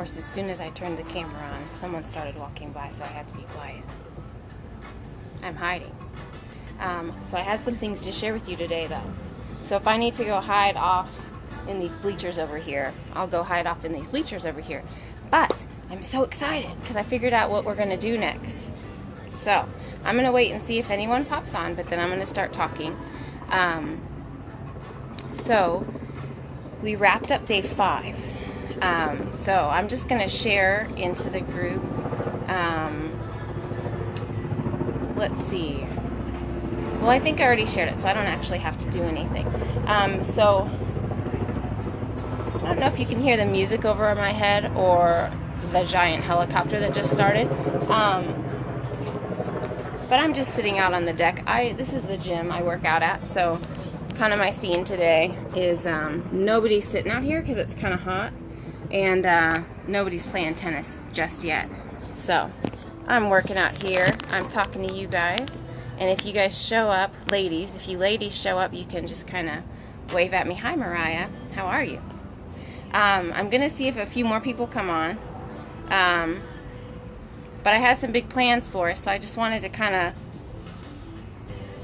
course, as soon as I turned the camera on, someone started walking by, so I had to be quiet. I'm hiding. So I had some things to share with you today, though. So if I need to go hide off in these bleachers over here, I'll go hide off in these bleachers over here. But I'm so excited because I figured out what we're going to do next. So I'm going to wait and see if anyone pops on, but then I'm going to start talking. So we wrapped up day 5. So I'm just going to share into the group. Let's see. Well, I think I already shared it, so I don't actually have to do anything. So I don't know if you can hear the music over my head or the giant helicopter that just started. But I'm just sitting out on the deck. This is the gym I work out at, so kind of my scene today is nobody's sitting out here because it's kind of hot, and nobody's playing tennis just yet. So I'm working out here. I'm talking to you guys. And if you guys show up, ladies, if you ladies show up, you can just kind of wave at me. Hi, Mariah. How are you? I'm going to see if a few more people come on. But I had some big plans for us, so I just wanted to kind of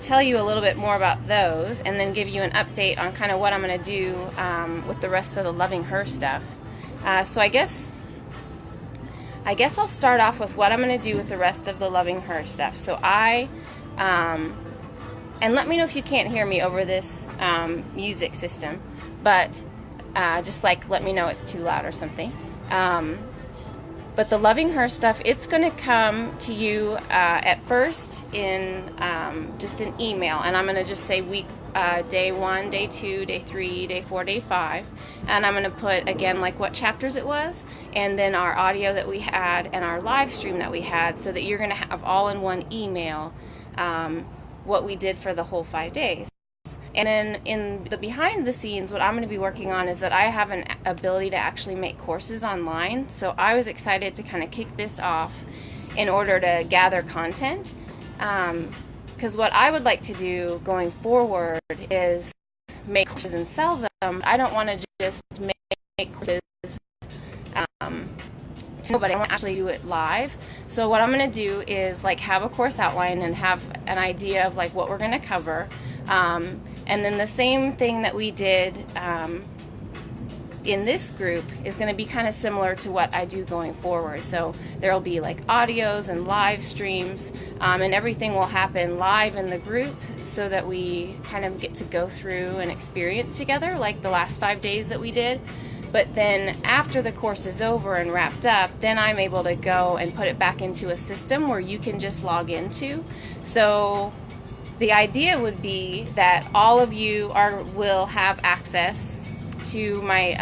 tell you a little bit more about those and then give you an update on kind of what I'm going to do with the rest of the Loving Her stuff. So I guess I'll start off with what I'm going to do with the rest of the Loving Her stuff. So and let me know if you can't hear me over this music system, but just like let me know it's too loud or something. But the Loving Her stuff, it's going to come to you at first in just an email, and I'm going to just say day 1, day 2, day 3, day 4, day 5, and I'm going to put again like what chapters it was, and then our audio that we had and our live stream that we had, so that you're going to have all in one email what we did for the whole 5 days. And then in the behind the scenes, what I'm going to be working on is that I have an ability to actually make courses online. So I was excited to kind of kick this off in order to gather content. Because what I would like to do going forward is make courses and sell them. I don't want to just make courses to nobody. I want to actually do it live. So what I'm going to do is like have a course outline and have an idea of like what we're going to cover. And then the same thing that we did in this group is going to be kind of similar to what I do going forward. So there will be like audios and live streams, and everything will happen live in the group so that we kind of get to go through and experience together like the last 5 days that we did. But then after the course is over and wrapped up, then I'm able to go and put it back into a system where you can just log into. So the idea would be that all of you will have access to my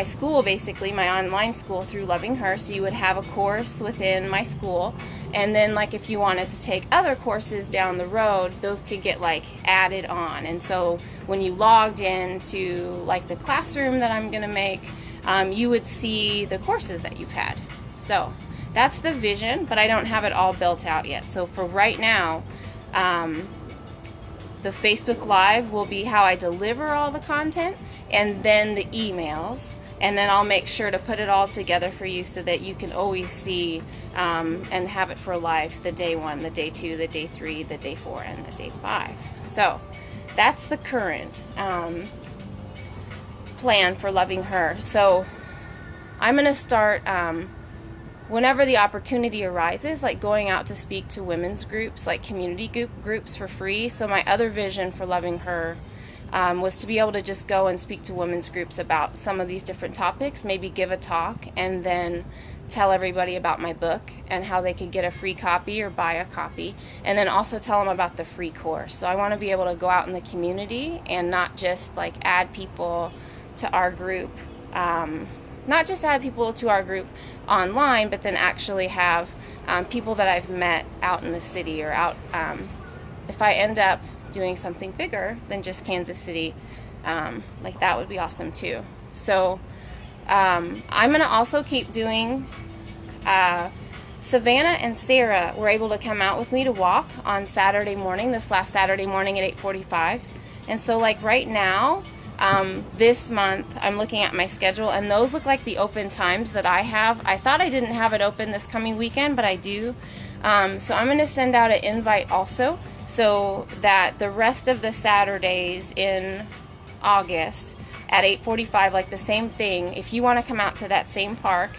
school, basically my online school through Loving Her. So you would have a course within my school, and then like if you wanted to take other courses down the road, those could get like added on. And so when you logged into like the classroom that I'm going to make, you would see the courses that you've had. So that's the vision, but I don't have it all built out yet. So for right now, the Facebook Live will be how I deliver all the content, and then the emails, and then I'll make sure to put it all together for you so that you can always see and have it for live the day 1, the day 2, the day 3, the day 4, and the day 5. So that's the current plan for Loving Her. So I'm going to start whenever the opportunity arises, like going out to speak to women's groups, like community groups for free. So my other vision for Loving Her was to be able to just go and speak to women's groups about some of these different topics, maybe give a talk, and then tell everybody about my book and how they could get a free copy or buy a copy, and then also tell them about the free course. So I want to be able to go out in the community and not just like add people to our group, not just add people to our group online, but then actually have people that I've met out in the city or out, if I end up doing something bigger than just Kansas City, like that would be awesome too. So I'm going to also keep doing, Savannah and Sarah were able to come out with me to walk on Saturday morning, this last Saturday morning at 8:45. And so like right now, This month I'm looking at my schedule, and those look like the open times that I have. I thought I didn't have it open this coming weekend, but I do. So I'm going to send out an invite also, so that the rest of the Saturdays in August at 8:45, like the same thing, if you want to come out to that same park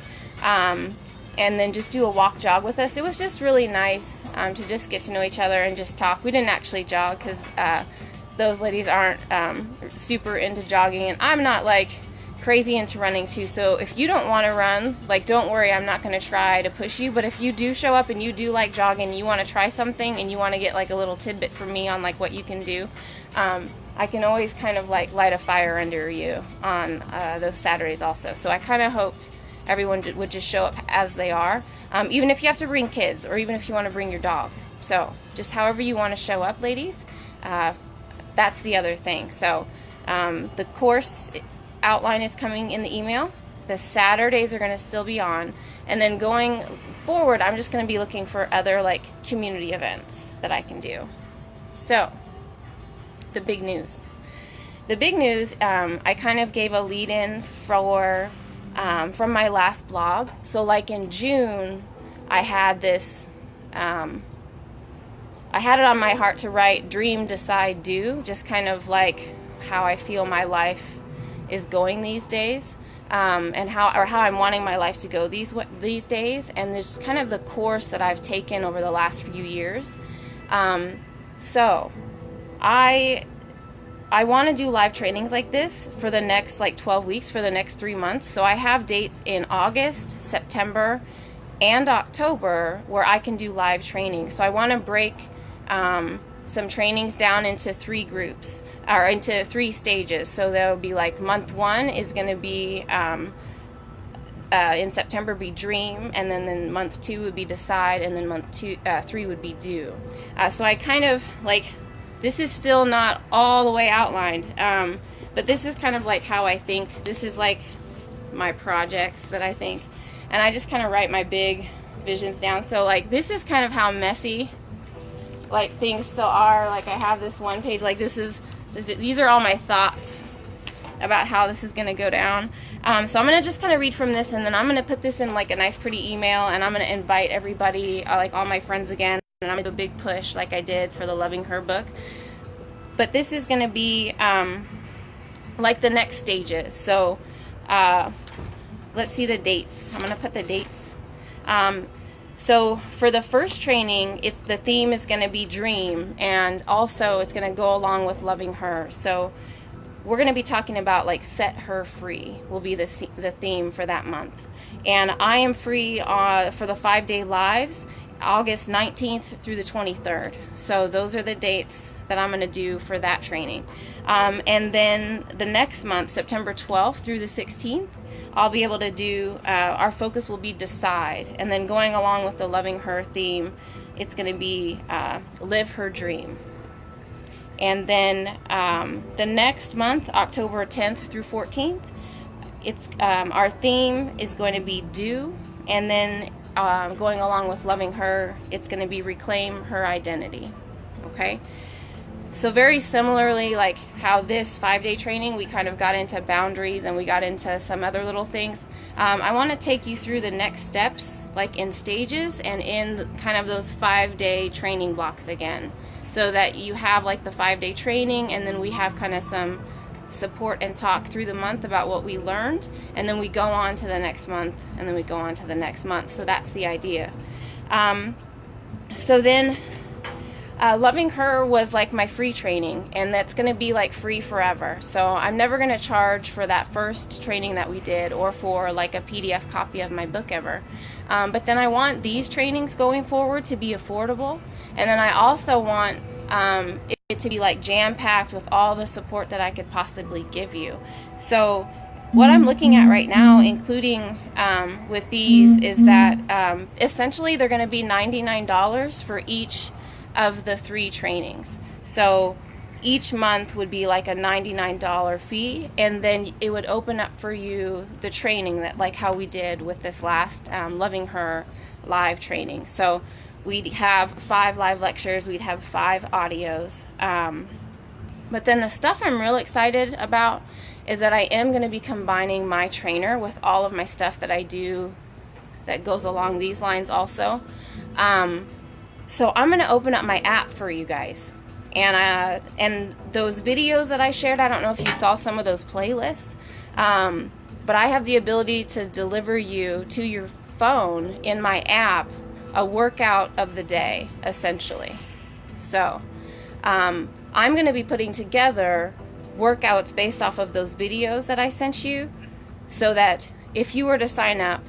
and then just do a walk jog with us. It was just really nice to just get to know each other and just talk. We didn't actually jog because those ladies aren't super into jogging, and I'm not like crazy into running too. So if you don't want to run, like, don't worry, I'm not going to try to push you. But if you do show up and you do like jogging, you want to try something and you want to get like a little tidbit from me on like what you can do, I can always kind of like light a fire under you on those Saturdays also. So I kind of hoped everyone would just show up as they are, even if you have to bring kids, or even if you want to bring your dog. So just however you want to show up, ladies. That's the other thing. So the course outline is coming in the email. The Saturdays are going to still be on, and then going forward I'm just going to be looking for other like community events that I can do. So the big news. The big news, I kind of gave a lead in for from my last blog. So like in June, I had this, I had it on my heart to write Dream.Decide.Do, just kind of like how I feel my life is going these days, and how I'm wanting my life to go these days. And there's kind of the course that I've taken over the last few years. So I want to do live trainings like this for the next like 12 weeks, for the next 3 months. So I have dates in August, September, and October where I can do live trainings. So I want to break some trainings down into 3 groups, or into 3 stages. So there will be like month 1 is going to be in September be Dream, and then month 2 would be Decide, and then month 3 would be Do. So I kind of like, this is still not all the way outlined, but this is kind of like how I think. This is like my projects that I think, and I just kind of write my big visions down. So like this is kind of how messy like things still are. Like I have this one page, like these are all my thoughts about how this is going to go down. So I'm going to just kind of read from this, and then I'm going to put this in like a nice pretty email, and I'm going to invite everybody, like all my friends again. And I'm going to do a big push like I did for the Loving Her book. But this is going to be like the next stages. So let's see the dates. I'm going to put the dates. So for the first training, the theme is going to be Dream, and also it's going to go along with Loving Her. So we're going to be talking about like Set Her Free will be the theme for that month. And I am free for the 5-day lives, August 19th through the 23rd. So those are the dates that I'm going to do for that training. And then the next month, September 12th through the 16th, I'll be able to do, our focus will be Decide. And then going along with the Loving Her theme, it's going to be Live Her Dream. And then the next month, October 10th through 14th, it's our theme is going to be Do. And then going along with Loving Her, it's going to be Reclaim Her Identity. Okay, so very similarly, like how this 5-day training, we kind of got into boundaries and we got into some other little things. I want to take you through the next steps, like in stages and in kind of those 5-day training blocks again, so that you have like the 5-day training, and then we have kind of some support and talk through the month about what we learned, and then we go on to the next month, and then we go on to the next month. So that's the idea. So then Loving Her was like my free training, and that's going to be like free forever. So I'm never going to charge for that first training that we did, or for like a PDF copy of my book ever. But then I want these trainings going forward to be affordable, and then I also want it to be like jam-packed with all the support that I could possibly give you. So what I'm looking at right now, including with these, is that essentially they're going to be $99 for each of the 3 trainings. So each month would be like a $99 fee, and then it would open up for you the training that, like how we did with this last Loving Her live training. So we'd have 5 live lectures, we'd have 5 audios, But then the stuff I'm real excited about is that I am going to be combining my trainer with all of my stuff that I do that goes along these lines also. So I'm going to open up my app for you guys. And those videos that I shared, I don't know if you saw some of those playlists, but I have the ability to deliver you to your phone in my app a workout of the day, essentially. So I'm going to be putting together workouts based off of those videos that I sent you, so that if you were to sign up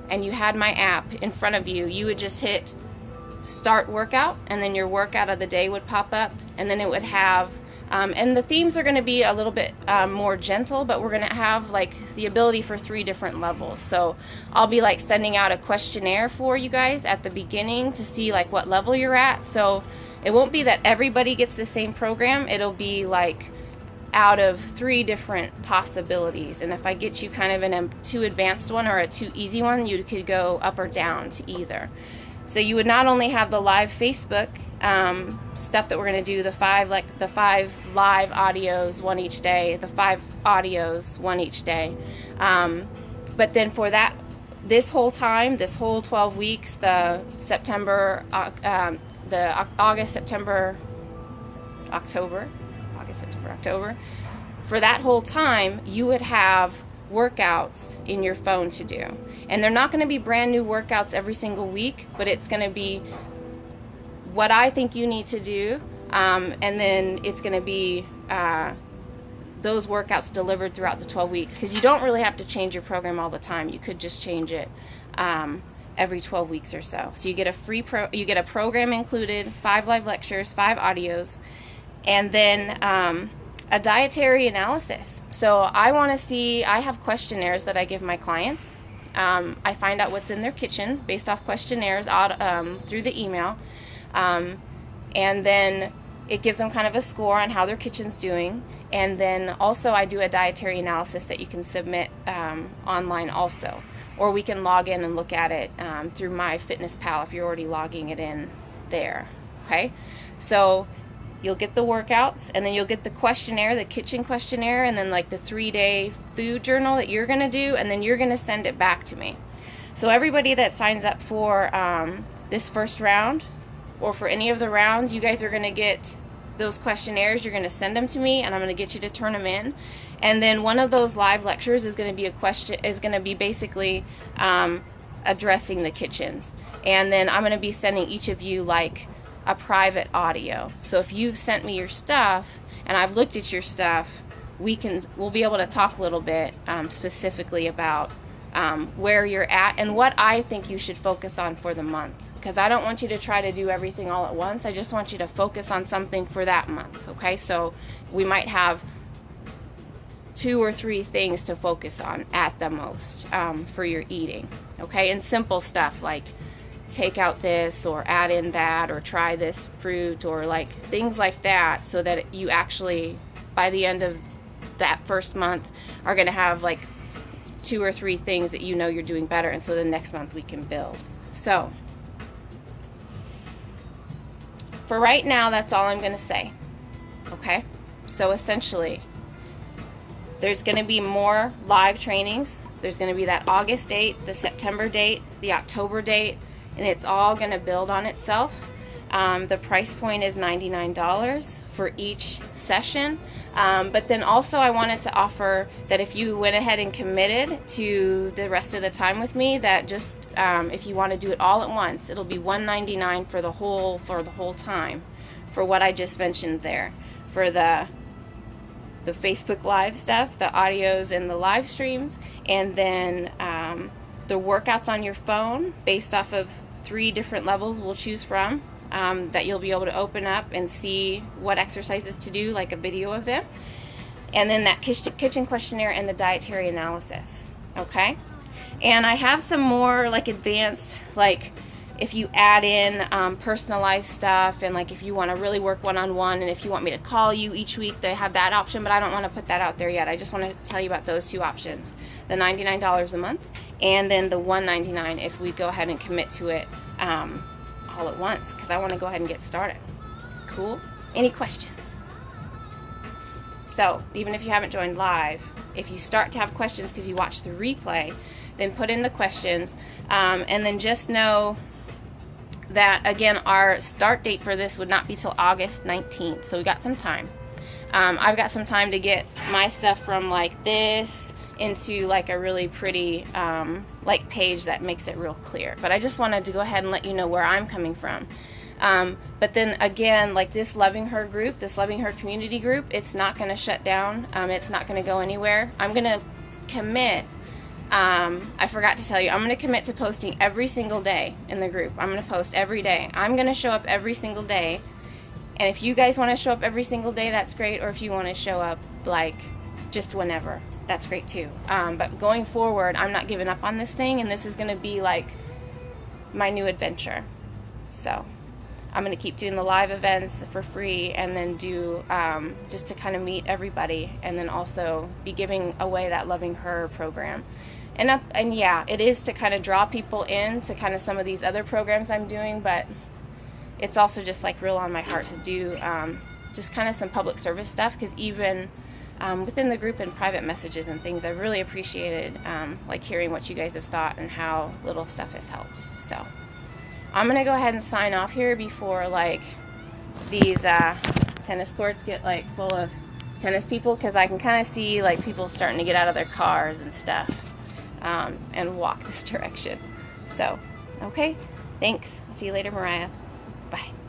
and you had my app in front of you, you would just hit start workout, and then your workout of the day would pop up, and then it would have and the themes are going to be a little bit more gentle, but we're going to have like the ability for 3 different levels. So I'll be like sending out a questionnaire for you guys at the beginning to see like what level you're at. So it won't be that everybody gets the same program. It'll be like out of 3 different possibilities, and if I get you kind of in a too advanced one or a too easy one, you could go up or down to either. So you would not only have the live Facebook stuff that we're going to do, the 5 live audios, 1 each day, the 5 audios, 1 each day, but then for that, this whole time, this whole 12 weeks, the September, the August, September, October, for that whole time, you would have workouts in your phone to do. And they're not going to be brand new workouts every single week, but it's going to be what I think you need to do, and then it's going to be those workouts delivered throughout the 12 weeks, because you don't really have to change your program all the time. You could just change it every 12 weeks or so. So you get a you get a program included, 5 live lectures, 5 audios, and then a dietary analysis. So I want to see, I have questionnaires that I give my clients. I find out what's in their kitchen based off questionnaires through the email, and then it gives them kind of a score on how their kitchen's doing. And then also I do a dietary analysis that you can submit online also, or we can log in and look at it through MyFitnessPal if you're already logging it in there. Okay, so you'll get the workouts, and then you'll get the questionnaire, the kitchen questionnaire, and then like the 3-day food journal that you're going to do, and then you're going to send it back to me. So everybody that signs up for this first round, or for any of the rounds, you guys are going to get those questionnaires. You're going to send them to me, and I'm going to get you to turn them in. And then one of those live lectures is going to be basically addressing the kitchens. And then I'm going to be sending each of you like a private audio. So if you've sent me your stuff and I've looked at your stuff, we'll be able to talk a little bit specifically about where you're at and what I think you should focus on for the month, because I don't want you to try to do everything all at once. I just want you to focus on something for that month. Okay, so we might have 2 or 3 things to focus on at the most for your eating. Okay, and simple stuff like take out this or add in that or try this fruit or like things like that, so that you actually by the end of that first month are going to have like 2 or 3 things that you know you're doing better, and so the next month we can build. So for right now, that's all I'm going to say. Okay, so essentially there's going to be more live trainings. There's going to be that August date, the September date, the October date, and it's all going to build on itself. The price point is $99 for each session, but then also I wanted to offer that if you went ahead and committed to the rest of the time with me, that just if you want to do it all at once, it'll be $199 for the whole time, for what I just mentioned there, for the Facebook Live stuff, the audios and the live streams, and then the workouts on your phone based off of 3 different levels we'll choose from, that you'll be able to open up and see what exercises to do, like a video of them, and then that kitchen questionnaire and the dietary analysis. Okay, and I have some more like advanced, like if you add in personalized stuff, and like if you want to really work one-on-one, and if you want me to call you each week, they have that option, but I don't want to put that out there yet. I just want to tell you about those 2 options, the $99 a month and then the $199 if we go ahead and commit to it all at once, because I want to go ahead and get started. Cool? Any questions? So even if you haven't joined live, if you start to have questions because you watch the replay, then put in the questions, and then just know that, again, our start date for this would not be till August 19th, so we got some time. I've got some time to get my stuff from like this into like a really pretty like page that makes it real clear. But I just wanted to go ahead and let you know where I'm coming from. But then again, like this Loving Her group, this Loving Her community group, it's not going to shut down. It's not going to go anywhere. I'm going to commit, I forgot to tell you, I'm going to commit to posting every single day in the group. I'm going to post every day. I'm going to show up every single day. And if you guys want to show up every single day, that's great. Or if you want to show up like just whenever, that's great too. But going forward, I'm not giving up on this thing, and this is going to be like my new adventure. So I'm going to keep doing the live events for free, and then do just to kind of meet everybody, and then also be giving away that Loving Her program. And yeah, it is to kind of draw people in to kind of some of these other programs I'm doing, but it's also just like real on my heart to do just kind of some public service stuff, because even within the group and private messages and things, I've really appreciated like hearing what you guys have thought and how little stuff has helped. So I'm gonna go ahead and sign off here before like these tennis courts get like full of tennis people, because I can kind of see like people starting to get out of their cars and stuff and walk this direction. So okay, thanks. See you later, Mariah. Bye.